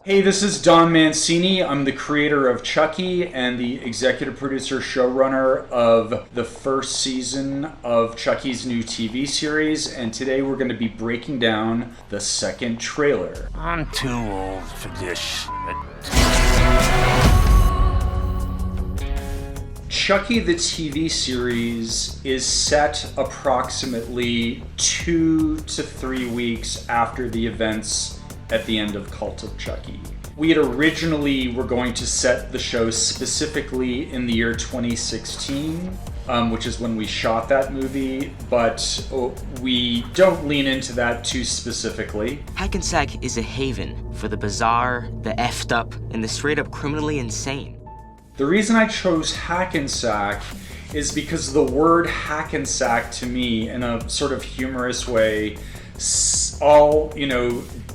Hey, this is Don Mancini. I'm the creator of Chucky and the executive producer showrunner of the first season of Chucky's new TV series, and today we're going to be breaking down the second trailer. I'm too old for this shit. Chucky the TV series is set approximately 2 to 3 weeks after the events at the end of Cult of Chucky. We had originally were going to set the show specifically in the year 2016, which is when we shot that movie, but we don't lean into that too specifically. Hackensack is a haven for the bizarre, the effed up, and the straight up criminally insane. The reason I chose Hackensack is because the word Hackensack to me, in a sort of humorous way, all,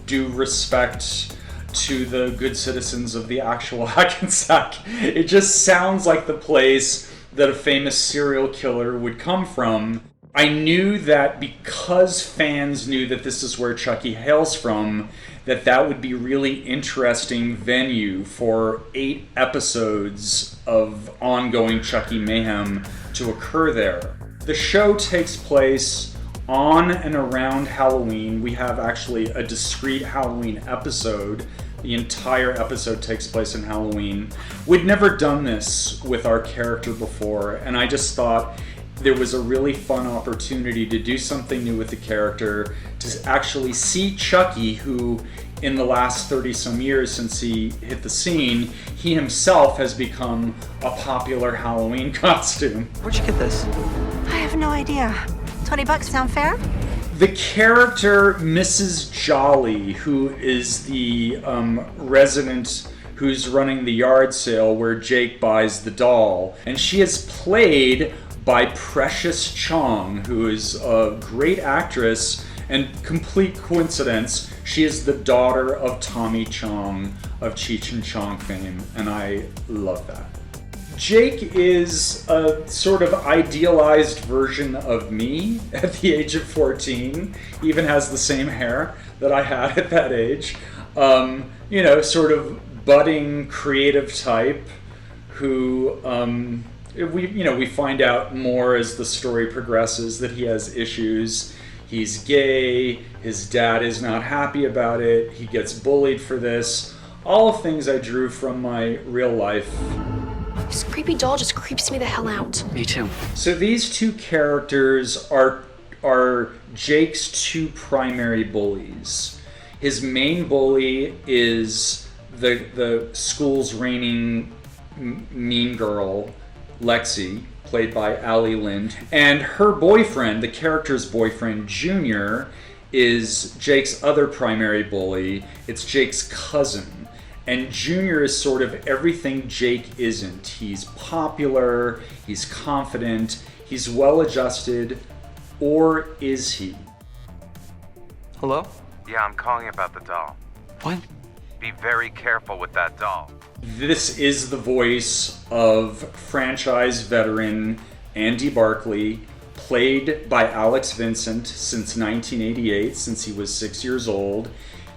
due respect to the good citizens of the actual Hackensack, it just sounds like the place that a famous serial killer would come from. I knew that because fans knew that this is where Chucky hails from, that would be really interesting venue for 8 episodes of ongoing Chucky mayhem to occur there. The show takes place on and around Halloween. We have actually a discrete Halloween episode. The entire episode takes place in Halloween. We'd never done this with our character before, and I just thought there was a really fun opportunity to do something new with the character, to actually see Chucky, who in the last 30 some years since he hit the scene, he himself has become a popular Halloween costume. Where'd you get this? I have no idea. $20 sound fair? The character Mrs. Jolly, who is the resident who's running the yard sale where Jake buys the doll, and she is played by Precious Chong, who is a great actress, and complete coincidence, she is the daughter of Tommy Chong of Cheech and Chong fame, and I love that. Jake is a sort of idealized version of me at the age of 14. He even has the same hair that I had at that age. Sort of budding creative type who we find out more as the story progresses that he has issues. He's gay, his dad is not happy about it, he gets bullied for this. All of things I drew from my real life. This creepy doll just creeps me the hell out. Me too. So these two characters are Jake's two primary bullies. His main bully is the school's reigning mean girl, Lexi, played by Allie Lind, and her boyfriend, the character's boyfriend, Junior, is Jake's other primary bully. It's Jake's cousin. And Junior is sort of everything Jake isn't. He's popular, he's confident, he's well-adjusted, or is he? Hello? Yeah, I'm calling about the doll. What? Be very careful with that doll. This is the voice of franchise veteran Andy Barclay, played by Alex Vincent since 1988, since he was 6 years old.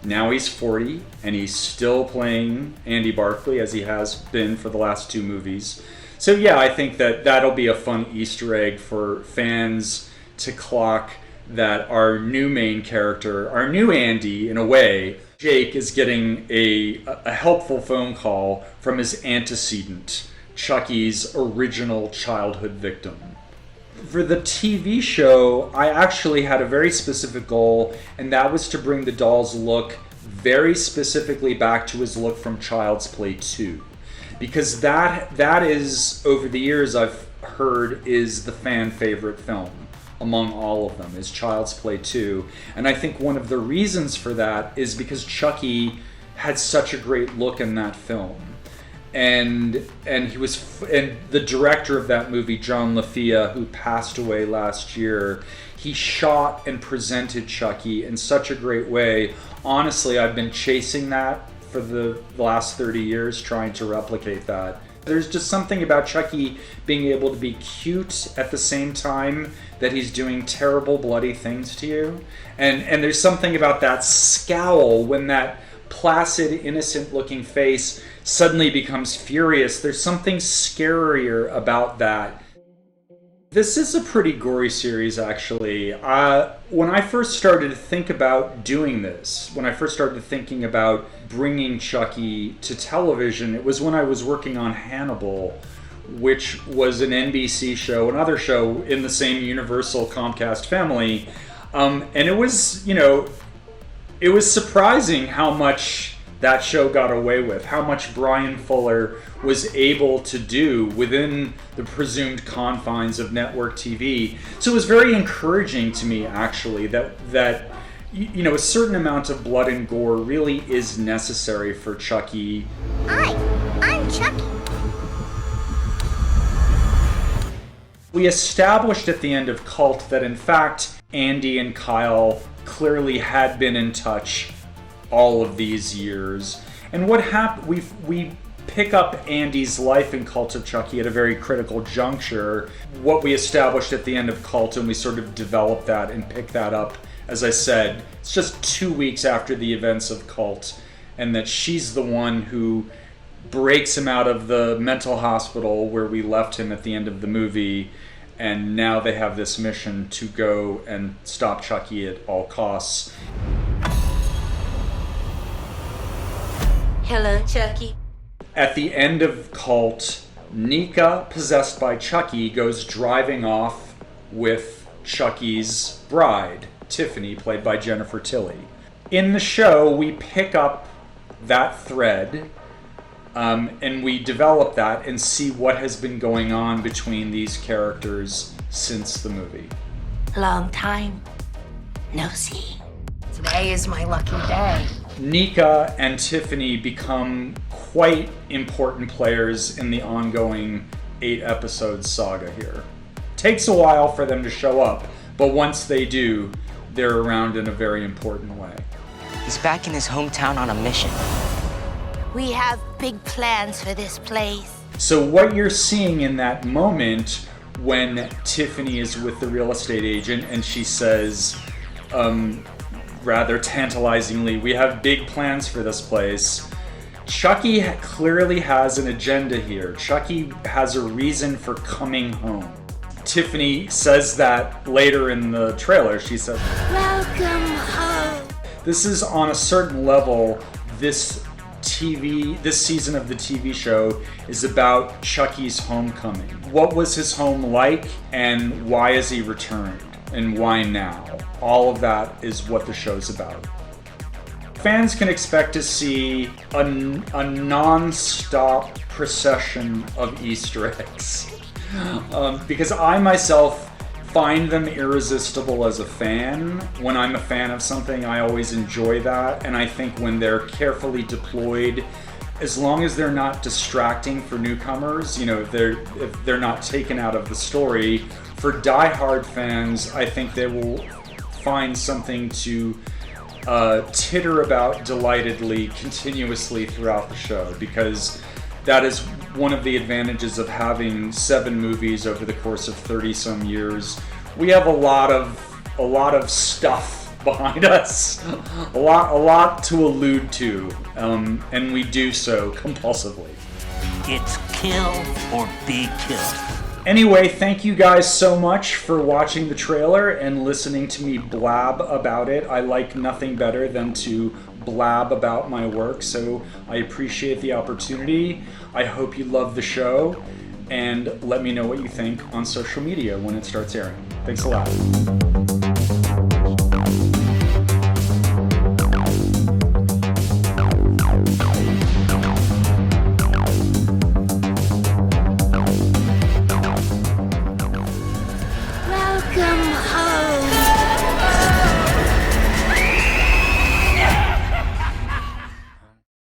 Now he's 40, and he's still playing Andy Barclay as he has been for the last 2 movies. So yeah, I think that'll be a fun Easter egg for fans to clock that our new main character, our new Andy, in a way, Jake, is getting a helpful phone call from his antecedent, Chucky's original childhood victim. For the TV show, I actually had a very specific goal, and that was to bring the doll's look very specifically back to his look from Child's Play 2. Because that is, over the years I've heard, is the fan favorite film among all of them, is Child's Play 2. And I think one of the reasons for that is because Chucky had such a great look in that film. And the director of that movie, John LaFia, who passed away last year, he shot and presented Chucky in such a great way. Honestly, I've been chasing that for the last 30 years, trying to replicate that. There's just something about Chucky being able to be cute at the same time that he's doing terrible, bloody things to you. And there's something about that scowl when that placid, innocent-looking face suddenly becomes furious. There's something scarier about that. This is a pretty gory series, actually. When I first started to think about doing this, when I first started thinking about bringing Chucky to television, it was when I was working on Hannibal, which was an NBC show, another show in the same Universal Comcast family. And it was, it was surprising how much that show got away with, how much Brian Fuller was able to do within the presumed confines of network TV. So it was very encouraging to me, actually, that a certain amount of blood and gore really is necessary for Chucky. Hi, I'm Chucky. We established at the end of Cult that, in fact, Andy and Kyle clearly had been in touch all of these years. And what happened, we pick up Andy's life in Cult of Chucky at a very critical juncture. What we established at the end of Cult, and we sort of developed that and picked that up, as I said, it's just 2 weeks after the events of Cult, and that she's the one who breaks him out of the mental hospital where we left him at the end of the movie, and now they have this mission to go and stop Chucky at all costs. Hello, Chucky. At the end of Cult, Nika, possessed by Chucky, goes driving off with Chucky's bride, Tiffany, played by Jennifer Tilly. In the show, we pick up that thread, and we develop that and see what has been going on between these characters since the movie. Long time no see. Today is my lucky day. Nika and Tiffany become quite important players in the ongoing 8-episode saga here. Takes a while for them to show up, but once they do, they're around in a very important way. He's back in his hometown on a mission. We have big plans for this place. So what you're seeing in that moment when Tiffany is with the real estate agent and she says, rather tantalizingly, we have big plans for this place. Chucky clearly has an agenda here. Chucky has a reason for coming home. Tiffany says that later in the trailer. She says, Welcome home. this is on a certain level, this season of the TV show is about Chucky's homecoming. What was his home like, and why has he returned, and why now? All of that is what the show's about. Fans can expect to see a non-stop procession of Easter eggs. Because I myself find them irresistible as a fan. When I'm a fan of something, I always enjoy that, and I think when they're carefully deployed, as long as they're not distracting for newcomers, if they're not taken out of the story, for die-hard fans, I think they will find something to titter about delightedly, continuously throughout the show, because that is one of the advantages of having 7 movies over the course of 30-some years. We have a lot of stuff behind us, a lot to allude to, and we do so compulsively. It's kill or be killed. Anyway, thank you guys so much for watching the trailer and listening to me blab about it. I like nothing better than to blab about my work, so I appreciate the opportunity. I hope you love the show, and let me know what you think on social media when it starts airing. Thanks a lot.